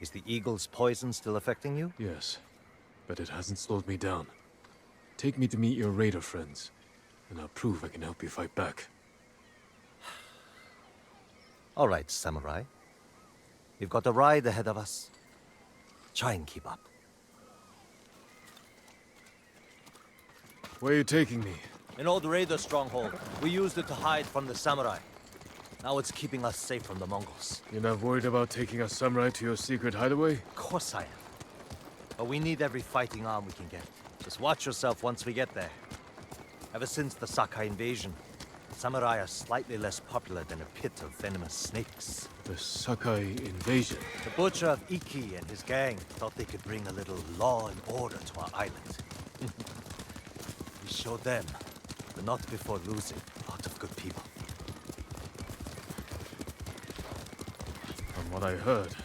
Is the eagle's poison still affecting you? Yes, but it hasn't slowed me down. Take me to meet your raider friends, and I'll prove I can help you fight back. All right, samurai. We've got a ride ahead of us. Try and keep up. Where are you taking me? An old raider stronghold. We used it to hide from the samurai. Now it's keeping us safe from the Mongols. You're not worried about taking a samurai to your secret hideaway? Of course I am. But we need every fighting arm we can get. Just watch yourself once we get there. Ever since the Sakai invasion, samurai are slightly less popular than a pit of venomous snakes. The Sakai invasion? The butcher of Iki and his gang thought they could bring a little law and order to our island. We showed them, but not before losing a lot of good people. From what I heard,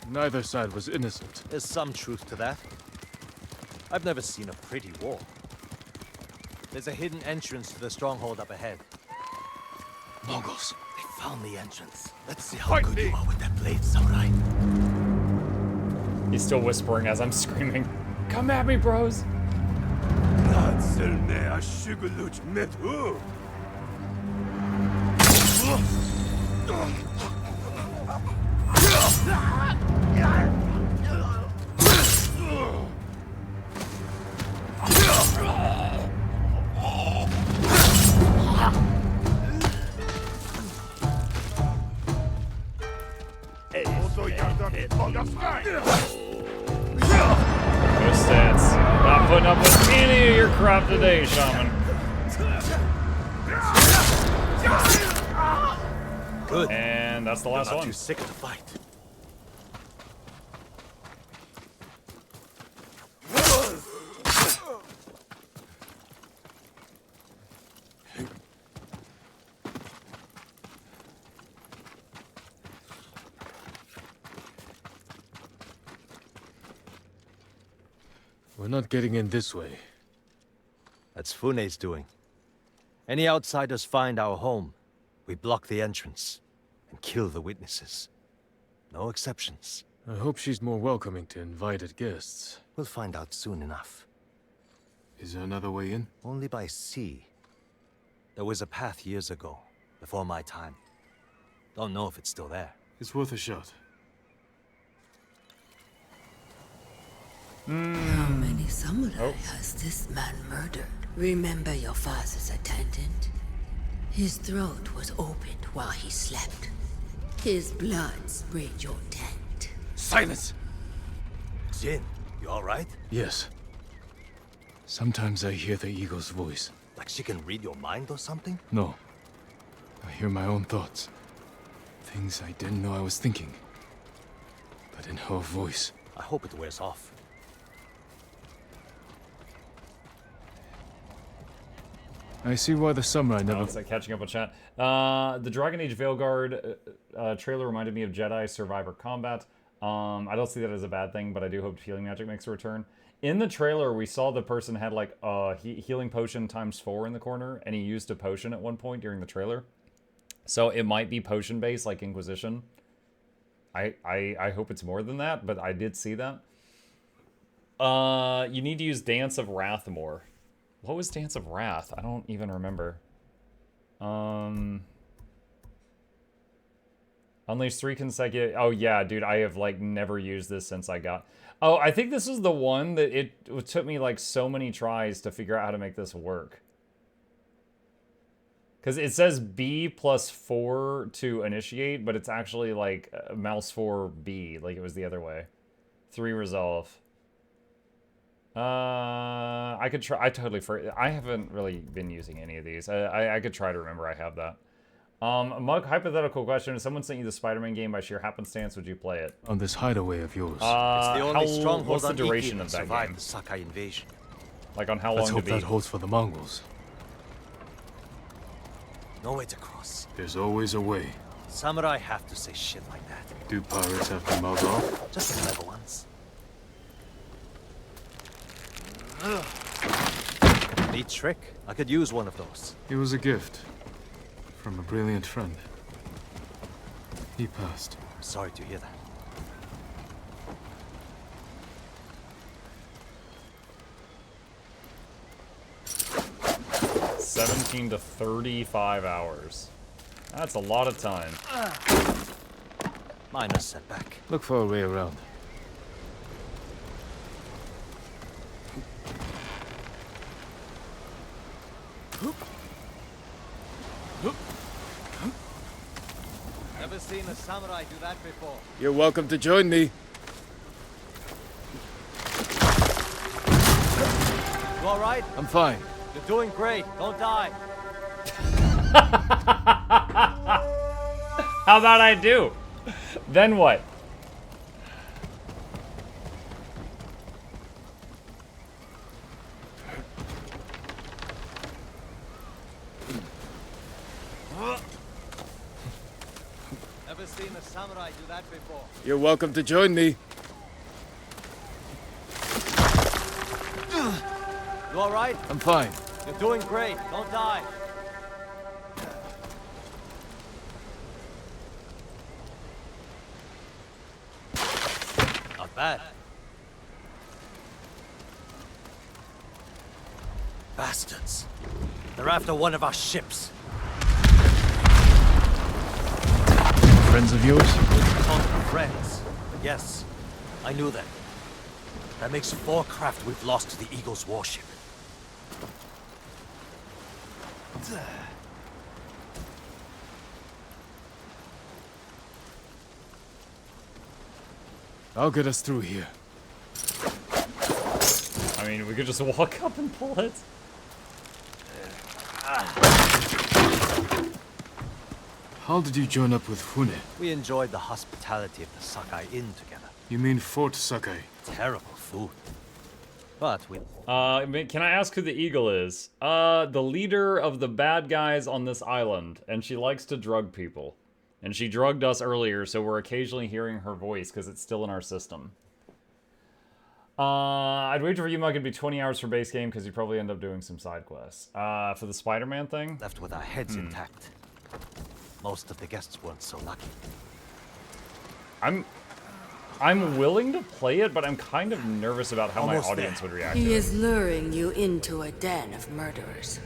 neither side was innocent. There's some truth to that. I've never seen a pretty war. There's a hidden entrance to the stronghold up ahead. Mongols! They found the entrance. Let's see how good you are with that blade, samurai. He's still whispering as I'm screaming. Come at me, bros! No stance. Not putting up with any of your crap today, shaman. Good. And that's the last Not one. too sick to fight. We're not getting in this way. That's Fune's doing. Any outsiders find our home, we block the entrance and kill the witnesses. No exceptions. I hope she's more welcoming to invited guests. We'll find out soon enough. Is there another way in? Only by sea. There was a path years ago, before my time. Don't know if it's still there. It's worth a shot. How many samurai has this man murdered? Remember your father's attendant? His throat was opened while he slept. His blood sprayed your tent. Silence! Jin, you alright? Yes. Sometimes I hear the eagle's voice. Like she can read your mind or something? No. I hear my own thoughts. Things I didn't know I was thinking. But in her voice. I hope it wears off. I see why the samurai never... It's like catching up with chat. The Dragon Age Veilguard trailer reminded me of Jedi Survivor Combat. I don't see that as a bad thing, but I do hope healing magic makes a return. In the trailer, we saw the person had like a healing potion ×4 in the corner, and he used a potion at one point during the trailer. So it might be potion based, like Inquisition. I hope it's more than that, but I did see that. You need to use Dance of Wrath more. What was Dance of Wrath? I don't even remember. Unleash 3 consecutive... Oh, yeah, dude, I have, like, never used this since I got... Oh, I think this is the one that it took me, like, so many tries to figure out how to make this work. Because it says B +4 to initiate, but it's actually, like, mouse 4 B. Like, it was the other way. 3 resolve. I could try. I totally I haven't really been using any of these. I could try to remember I have that. Mug, hypothetical question. If someone sent you the Spider-Man game by sheer happenstance, would you play it? On this hideaway of yours. It's the only stronghold what's the on duration Iki of that that survived game? the Sakai invasion. Like on how Let's long hope to beat? that holds for the Mongols. No way to cross. There's always a way. Samurai have to say shit like that. Do pirates have to mug off? Just the clever ones. Neat trick. I could use one of those. It was a gift. From a brilliant friend. He passed. I'm sorry to hear that. 19 to 35 hours. That's a lot of time. Minor setback. Look for a way around. Never seen a samurai do that before. You're welcome to join me. You all right? I'm fine. You're doing great. Don't die. How about I do? Then what? Never seen a samurai do that before. You're welcome to join me. You all right? I'm fine. You're doing great. Don't die. Not bad. Bastards. They're after one of our ships. Friends of yours? Call them friends. But yes, I knew that. That makes 4 craft we've lost to the Eagle's warship. I'll get us through here. I mean, we could just walk up and pull it. How did you join up with Fune? We enjoyed the hospitality of the Sakai Inn together. You mean Fort Sakai? Terrible food. But we... Can I ask who the Eagle is? The leader of the bad guys on this island, and she likes to drug people. And she drugged us earlier, so we're occasionally hearing her voice, because it's still in our system. I'd wager for you, Mug, it'd be 20 hours for base game, because you probably end up doing some side quests. For the Spider-Man thing? left with our heads intact. Most of the guests weren't so lucky. I'm willing to play it, but I'm kind of nervous about how Almost my audience there. would react to He it. is luring you into a den of murderers.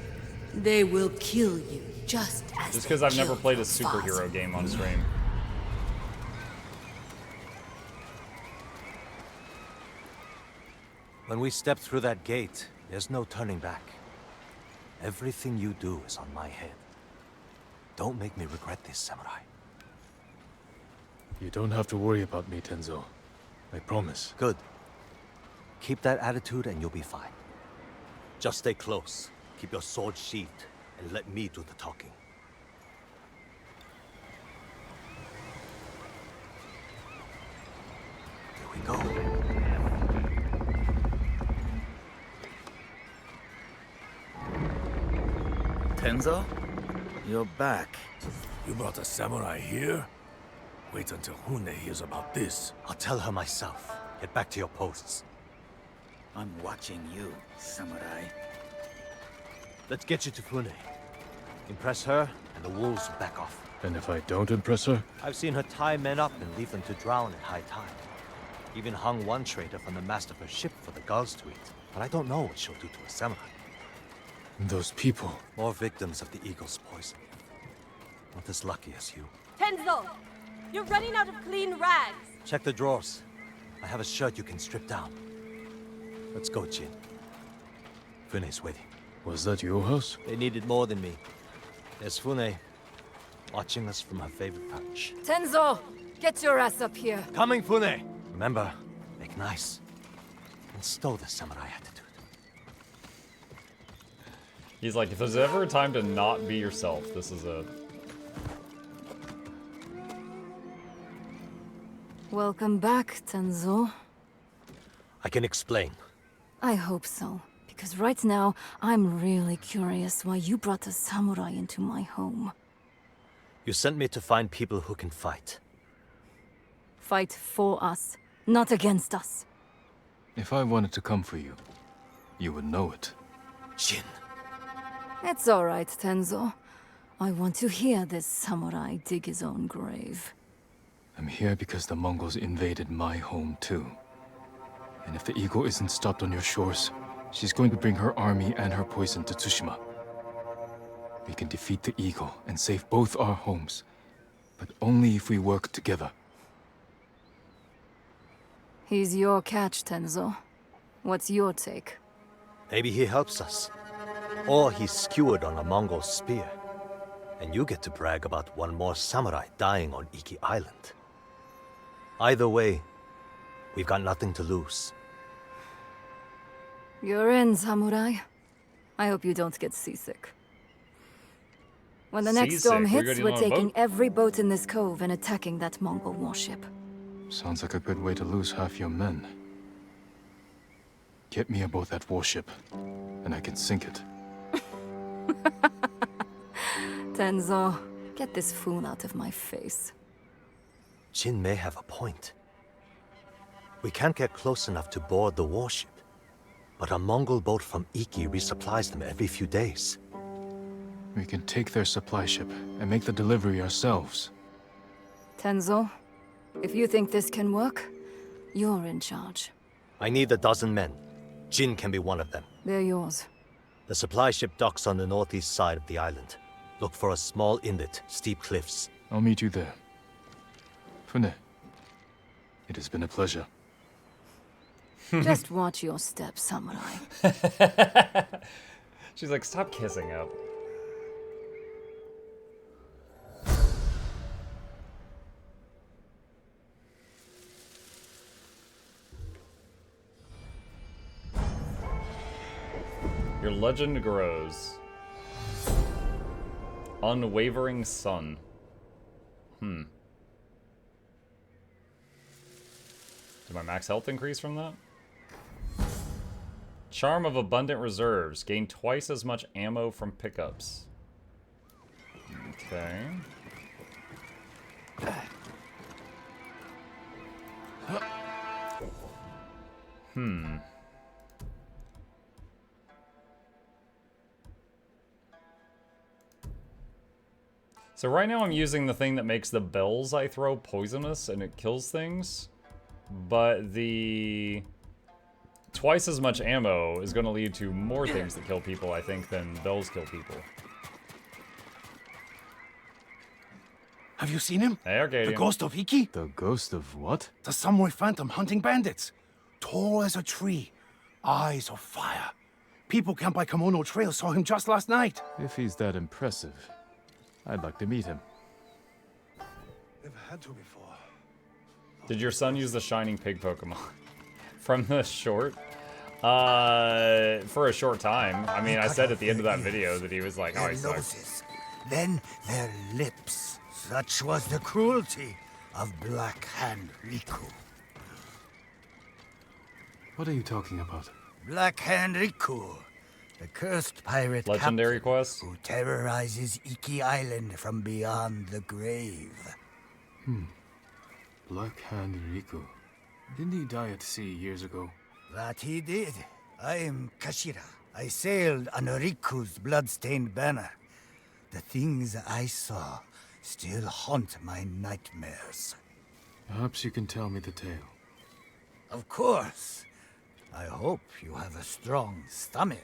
They will kill you just as Just they because I've never killed played a your father. superhero game on stream. When we step through that gate, there's no turning back. Everything you do is on my head. Don't make me regret this, Samurai. You don't have to worry about me, Tenzo. I promise. Good. Keep that attitude and you'll be fine. Just stay close. Keep your sword sheathed, and let me do the talking. Here we go. Tenzo? You're back. You brought a samurai here? Wait until Hune hears about this. I'll tell her myself. Get back to your posts. I'm watching you, samurai. Let's get you to Fune. Impress her, and the wolves will back off. And if I don't impress her? I've seen her tie men up and leave them to drown at high tide. Even hung one trader from the mast of her ship for the gulls to eat. But I don't know what she'll do to a samurai. Those people. More victims of the eagle's poison. Not as lucky as you. Tenzo! You're running out of clean rags! Check the drawers. I have a shirt you can strip down. Let's go, Jin. Fune's waiting. Was that your house? They needed more than me. There's Fune, watching us from her favorite perch. Tenzo! Get your ass up here! Coming, Fune! Remember, make nice. And stow the samurai attitude. He's like, if there's ever a time to not be yourself, this is it. Welcome back, Tenzo. I can explain. I hope so. Because right now, I'm really curious why you brought a samurai into my home. You sent me to find people who can fight. Fight for us, not against us. If I wanted to come for you, you would know it. Jin. It's alright, Tenzo. I want to hear this samurai dig his own grave. I'm here because the Mongols invaded my home too. And if the eagle isn't stopped on your shores, she's going to bring her army and her poison to Tsushima. We can defeat the Eagle and save both our homes. But only if we work together. He's your catch, Tenzo. What's your take? Maybe he helps us. Or he's skewered on a Mongol spear. And you get to brag about one more samurai dying on Iki Island. Either way, we've got nothing to lose. You're in, samurai. I hope you don't get seasick. When the next storm Seasick? hits, We're we're going on a taking boat? every boat in this cove and attacking that Mongol warship. Sounds like a good way to lose half your men. Get me aboard that warship, and I can sink it. Tenzo, get this fool out of my face. Jin may have a point. We can't get close enough to board the warship. But a Mongol boat from Iki resupplies them every few days. We can take their supply ship and make the delivery ourselves. Tenzo, if you think this can work, you're in charge. I need a dozen men. Jin can be one of them. They're yours. The supply ship docks on the northeast side of the island. Look for a small inlet, steep cliffs. I'll meet you there. Fune, it has been a pleasure. Just watch your step, samurai. She's like, stop kissing up. Your legend grows. Unwavering sun. Did my max health increase from that? Charm of Abundant Reserves. Gain twice as much ammo from pickups. Okay. So right now I'm using the thing that makes the bells I throw poisonous and it kills things. But the twice as much ammo is going to lead to more things that kill people, I think, than bells kill people. Have you seen him? Hey, Arcadian. The ghost of Iki? The ghost of what? The samurai phantom hunting bandits. Tall as a tree. Eyes of fire. People camped by Kimono Trail saw him just last night. If he's that impressive, I'd like to meet him. Never had to before. Did your son use the Shining Pig Pokemon? From the short? For a short time. I mean, I said at the end of that video that he was like, oh, he sucks. Noses, then their lips. Such was the cruelty of Black Hand Riku. What are you talking about? Black Hand Riku, the cursed pirate Legendary captain quest? who terrorizes Iki Island from beyond the grave. Black Hand Riku. Didn't he die at sea years ago? That he did. I am Kashira. I sailed under Riku's blood-stained banner. The things I saw still haunt my nightmares. Perhaps you can tell me the tale. Of course. I hope you have a strong stomach.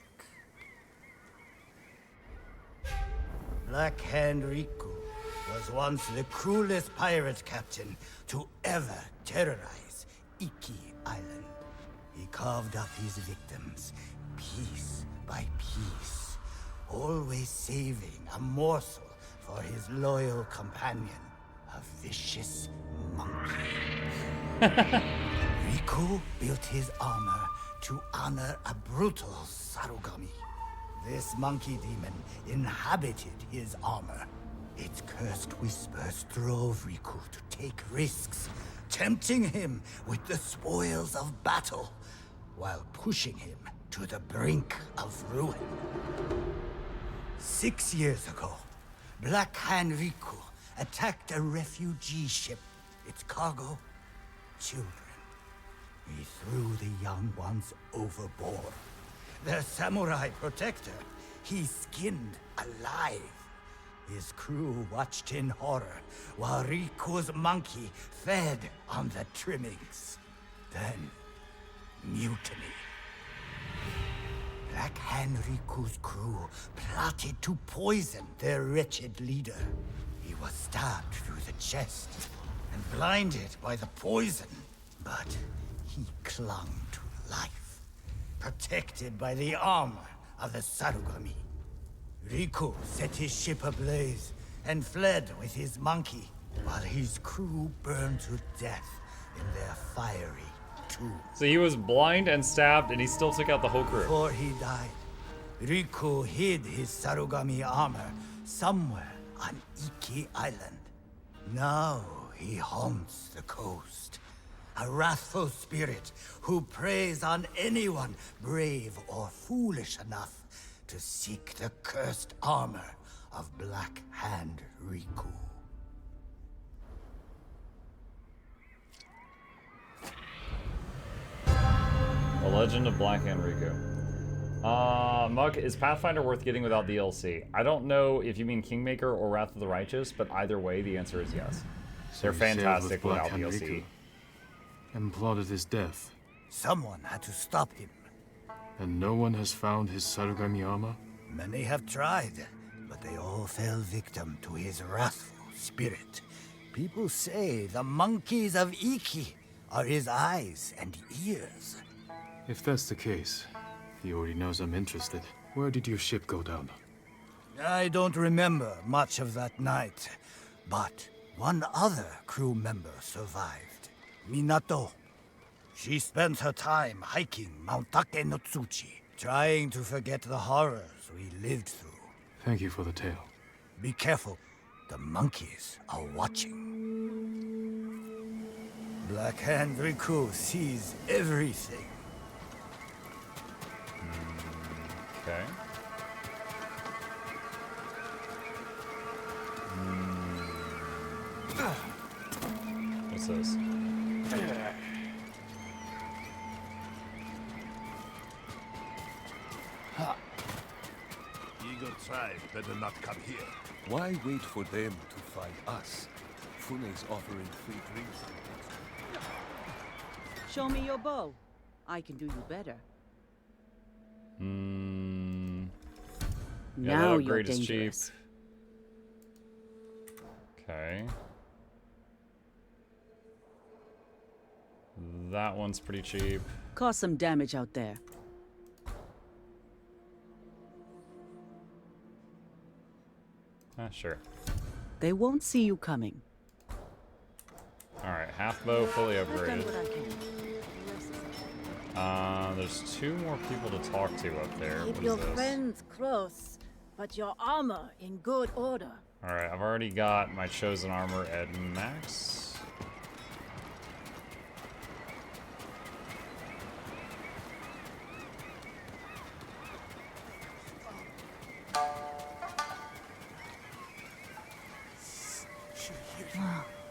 Black Hand Riku was once the cruelest pirate captain to ever terrorize Iki Island. He carved up his victims, piece by piece, always saving a morsel for his loyal companion, a vicious monkey. Riku built his armor to honor a brutal Sarugami. This monkey demon inhabited his armor. Its cursed whispers drove Riku to take risks, tempting him with the spoils of battle, while pushing him to the brink of ruin. 6 years ago, Black Hand Riku attacked a refugee ship. Its cargo, children. He threw the young ones overboard. Their samurai protector, he skinned alive. His crew watched in horror while Riku's monkey fed on the trimmings. Then, mutiny. Black Hand Riku's crew plotted to poison their wretched leader. He was stabbed through the chest and blinded by the poison, but he clung to life, protected by the armor of the Sarugami. Riku set his ship ablaze and fled with his monkey, while his crew burned to death in their fiery tomb. So he was blind and stabbed, and he still took out the whole crew. Before he died, Riku hid his Sarugami armor somewhere on Iki Island. Now he haunts the coast, a wrathful spirit who preys on anyone brave or foolish enough to seek the cursed armor of Black Hand Riku. The Legend of Black Hand Riku. Mug, is Pathfinder worth getting without DLC? I don't know if you mean Kingmaker or Wrath of the Righteous, but either way, the answer is yes. They're So he sailed fantastic with without Black Hand DLC. Riku and plotted his death. Someone had to stop him. And no one has found his Sarugami armor? Many have tried, but they all fell victim to his wrathful spirit. People say the monkeys of Iki are his eyes and ears. If that's the case, he already knows I'm interested. Where did your ship go down? I don't remember much of that night, but one other crew member survived. Minato. She spent her time hiking Mount Takenotsuchi, trying to forget the horrors we lived through. Thank you for the tale. Be careful. The monkeys are watching. Black Hand Riku sees everything. Okay. What's this? Eagle tribe better not come here. Why wait for them to find us? Fune's offering free drinks. Show me your bow. I can do you better. Yeah, Now that you're upgrade is cheap. dangerous. Okay. That one's pretty cheap. Cause some damage out there. Sure. They won't see you coming. Alright, half bow fully I've done upgraded. what I can. There's two more people to talk to up there. Keep What your is this? friends close, but your armor in good order. Alright, I've already got my chosen armor at max.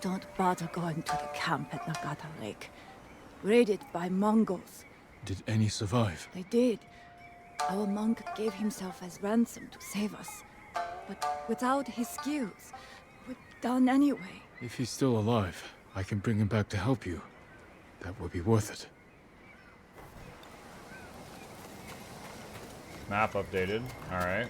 Don't bother going to the camp at Nagata Lake. Raided by Mongols. Did any survive? They did. Our monk gave himself as ransom to save us. But without his skills, we're done anyway. If he's still alive, I can bring him back to help you. That would be worth it. Map updated. Alright.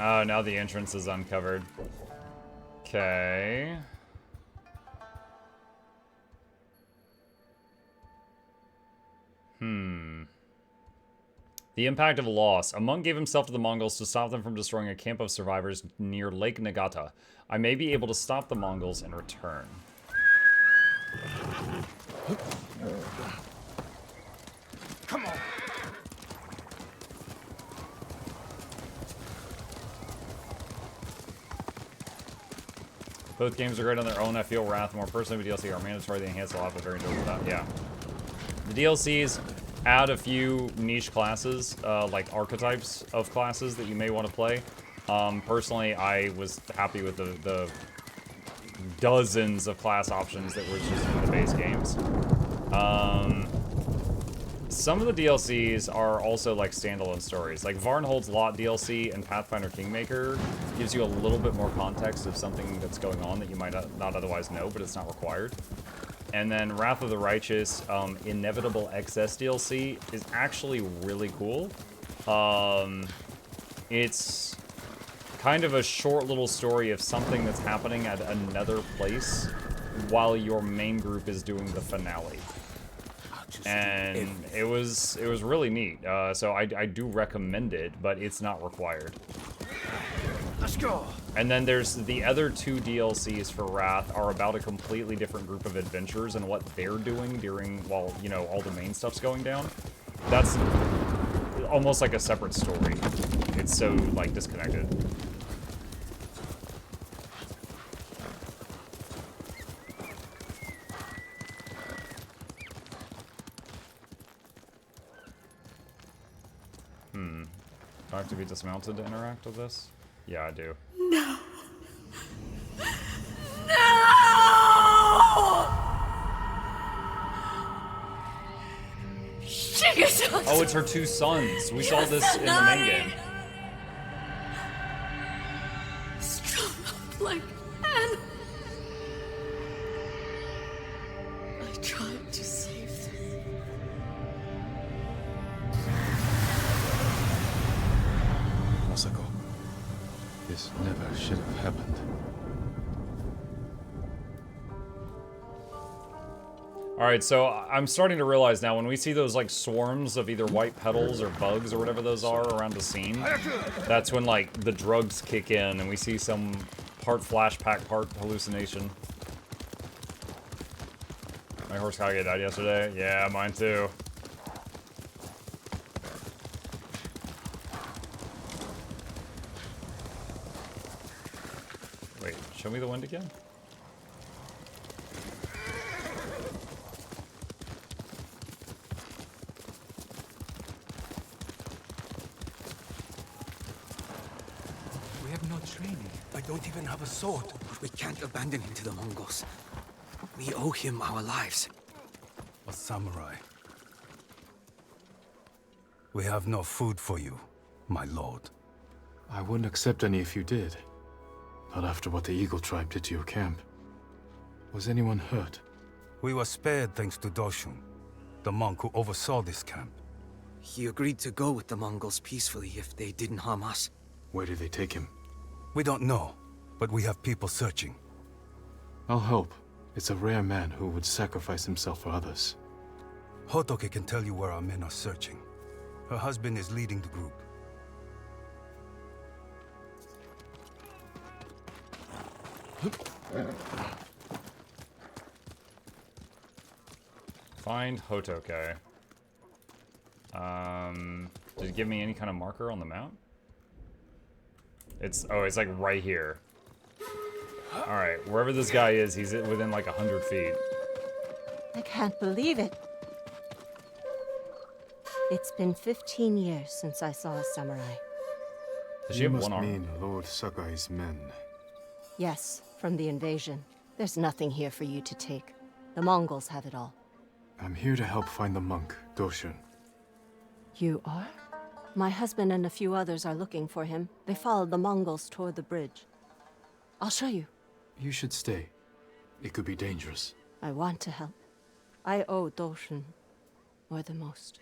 Oh, now the entrance is uncovered. Okay. The impact of loss. A monk gave himself to the Mongols to stop them from destroying a camp of survivors near Lake Nagata. I may be able to stop the Mongols in return. Come on. Both games are great on their own. I feel Wrath more personally, but DLC are mandatory. They enhance a lot, but very enjoyable without. Yeah. The DLCs add a few niche classes, like archetypes of classes that you may want to play. Personally, I was happy with the dozens of class options that were just in the base games. some of the DLCs are also like standalone stories. Like Varnhold's Lot DLC and Pathfinder Kingmaker gives you a little bit more context of something that's going on that you might not otherwise know, but it's not required. And then Wrath of the Righteous Inevitable XS DLC is actually really cool. It's kind of a short little story of something that's happening at another place while your main group is doing the finale. And it was really neat. So I do recommend it, but it's not required. Let's go. And then there's the other 2 DLCs for Wrath are about a completely different group of adventurers and what they're doing while, you know, all the main stuff's going down. That's almost like a separate story. It's so, like, disconnected. Do I have to be dismounted to interact with this? Yeah, I do. No! No! Oh, it's her 2 sons. We saw this in the main game. Strung up like Anne. I tried to save them. Masako, this never should have happened. Alright, so I'm starting to realize now when we see those like swarms of either white petals or bugs or whatever those are around the scene, that's when like the drugs kick in and we see some part flashback, part hallucination. My horse Kage died yesterday. Yeah, mine too. Wait, show me the wind again? We have no training. I don't even have a sword. We can't abandon him to the Mongols. We owe him our lives. A samurai. We have no food for you, my lord. I wouldn't accept any if you did. Not after what the Eagle tribe did to your camp. Was anyone hurt? We were spared thanks to Doshun, the monk who oversaw this camp. He agreed to go with the Mongols peacefully if they didn't harm us. Where did they take him? We don't know, but we have people searching. I'll help. It's a rare man who would sacrifice himself for others. Hotoke can tell you where our men are searching. Her husband is leading the group. Find Hotoke. Did it give me any kind of marker on the map? It's like right here. Alright, wherever this guy is, he's within like 100 feet. I can't believe it. It's been 15 years since I saw a samurai. Does she have must one arm? mean Lord Sakai's men. Yes, from the invasion. There's nothing here for you to take. The Mongols have it all. I'm here to help find the monk, Doshun. You are? My husband and a few others are looking for him. They followed the Mongols toward the bridge. I'll show you. You should stay. It could be dangerous. I want to help. I owe Doshun more than most.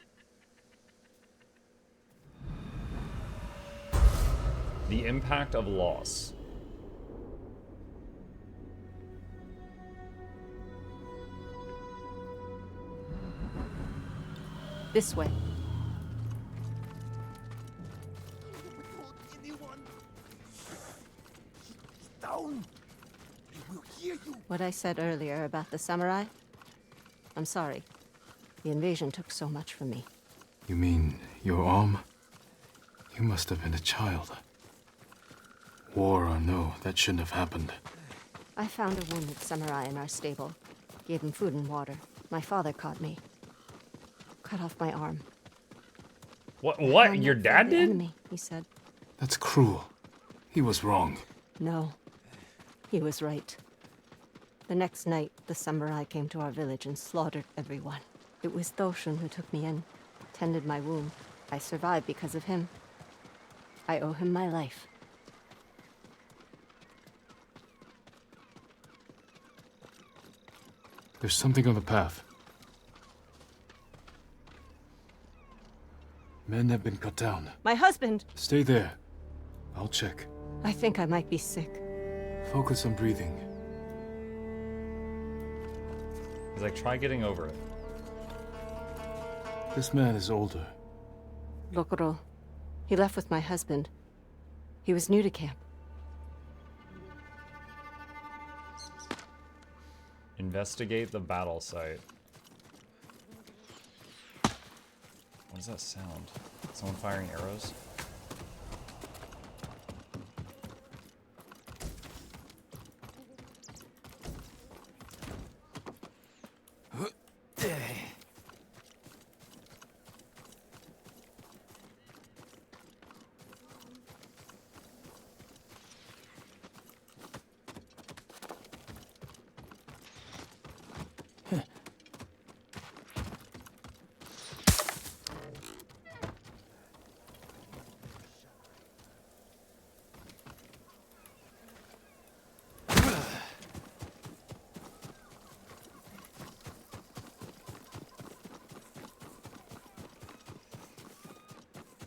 The impact of loss. This way. What I said earlier about the samurai? I'm sorry. The invasion took so much from me. You mean your arm? You must have been a child. War or no, that shouldn't have happened. I found a wounded samurai in our stable. Gave him food and water. My father caught me. Cut off my arm. What? "I'm Your not dad for the did? enemy," he said. That's cruel. He was wrong. No. He was right. The next night, the samurai came to our village and slaughtered everyone. It was Doshun who took me in. tended my wound. I survived because of him. I owe him my life. There's something on the path. Men have been cut down. My husband! Stay there. I'll check. I think I might be sick. Focus on breathing. He's like, try getting over it. This man is older. Lokoro. He left with my husband. He was new to camp. Investigate the battle site. What does that sound? Someone firing arrows?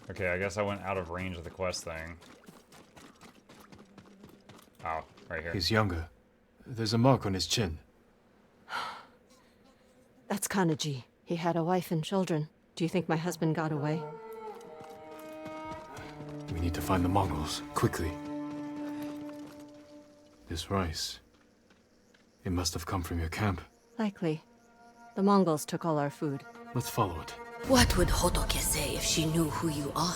Okay, I guess I went out of range of the quest thing. Oh, right here. He's younger. There's a mark on his chin. That's Kanaji. He had a wife and children. Do you think my husband got away? We need to find the Mongols, quickly. This rice... it must have come from your camp. Likely. The Mongols took all our food. Let's follow it. What would Hotoke say if she knew who you are?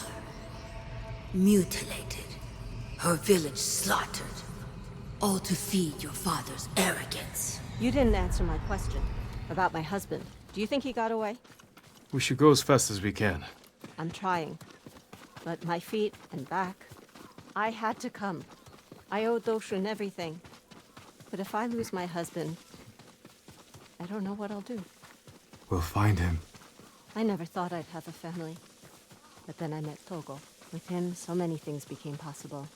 Mutilated. Her village slaughtered. All to feed your father's arrogance. You didn't answer my question about my husband. Do you think he got away? We should go as fast as we can. I'm trying. But my feet and back... I had to come. I owe Doshun everything. But if I lose my husband... I don't know what I'll do. We'll find him. I never thought I'd have a family. But then I met Togo. With him, so many things became possible.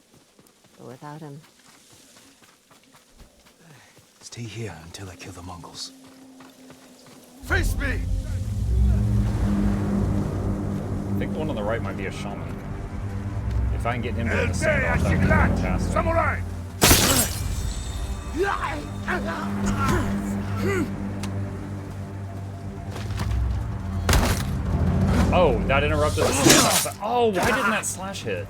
But without him... Stay here until I kill the Mongols. Face me! I think the one on the right might be a shaman. If I can get him to the standoff, that would be fantastic. Samurai! Oh, that interrupted the standoff. Oh, why didn't that slash hit?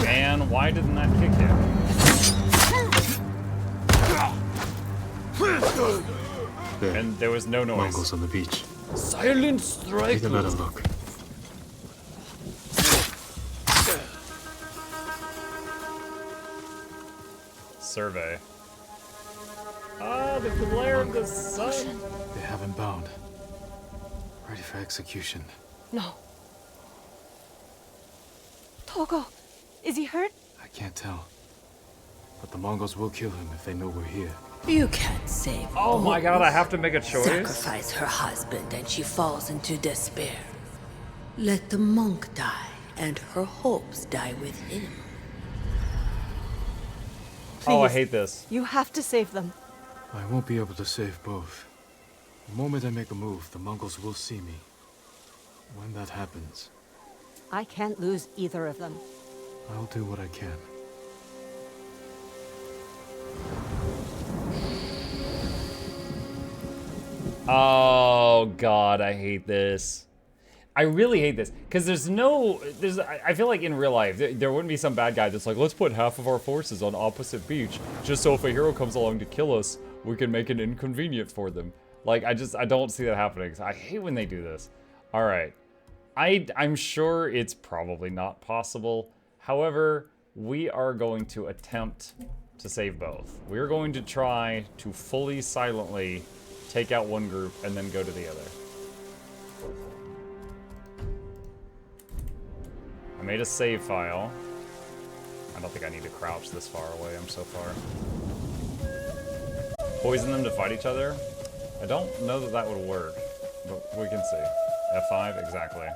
And why didn't that kick hit? There. And there was no noise. Mongols on the beach. Silent strike. Take a better look. Survey. Ah, the glare of the sun. They have him bound. Ready for execution. No. Togo! Is he hurt? I can't tell. But the Mongols will kill him if they know we're here. You can't save her. Oh my god, I have to make a choice? Sacrifice her husband and she falls into despair. Let the monk die and her hopes die with him. Oh, I Please. hate this. You have to save them. I won't be able to save both. The moment I make a move, the Mongols will see me. When that happens, I can't lose either of them. I'll do what I can. Oh god, I hate this. I really hate this because I feel like in real life there wouldn't be some bad guy that's like, let's put half of our forces on opposite beach just so if a hero comes along to kill us, we can make it inconvenient for them. Like I don't see that happening. I hate when they do this. All right, I'm sure it's probably not possible. However, we are going to attempt to save both. We're going to try to fully silently take out one group and then go to the other. I made a save file. I don't think I need to crouch this far away. I'm so far. Poison them to fight each other? I don't know that that would work. But we can see. F5, exactly.